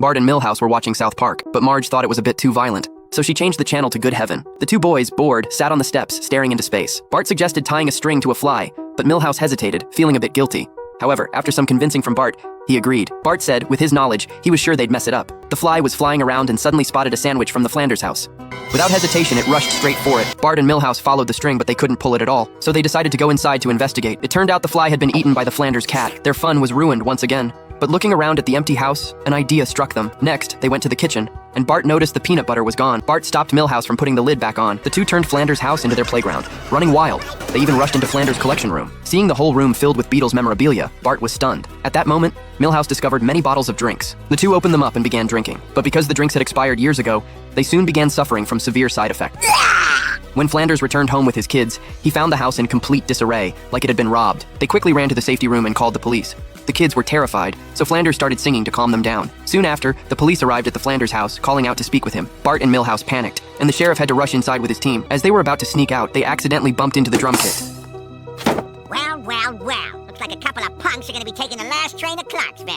Bart and Millhouse were watching South Park, but Marge thought it was a bit too violent. So she changed the channel to Good Heaven. The two boys, bored, sat on the steps, staring into space. Bart suggested tying a string to a fly, but Millhouse hesitated, feeling a bit guilty. However, after some convincing from Bart, he agreed. Bart said, with his knowledge, he was sure they'd mess it up. The fly was flying around and suddenly spotted a sandwich from the Flanders house. Without hesitation, it rushed straight for it. Bart and Millhouse followed the string, but they couldn't pull it at all, so they decided to go inside to investigate. It turned out the fly had been eaten by the Flanders cat. Their fun was ruined once again. But looking around at the empty house, an idea struck them. Next, they went to the kitchen, and Bart noticed the peanut butter was gone. Bart stopped Millhouse from putting the lid back on. The two turned Flanders' house into their playground, running wild. They even rushed into Flanders' collection room. Seeing the whole room filled with Beatles memorabilia, Bart was stunned. At that moment, Millhouse discovered many bottles of drinks. The two opened them up and began drinking. But because the drinks had expired years ago, they soon began suffering from severe side effects. When Flanders returned home with his kids, he found the house in complete disarray, like it had been robbed. They quickly ran to the safety room and called the police. The kids were terrified, so Flanders started singing to calm them down. Soon after, the police arrived at the Flanders house, calling out to speak with him. Bart and Millhouse panicked, and the sheriff had to rush inside with his team. As they were about to sneak out, they accidentally bumped into the drum kit. Well. Looks like a couple of punks are gonna be taking the last train to Clarksville.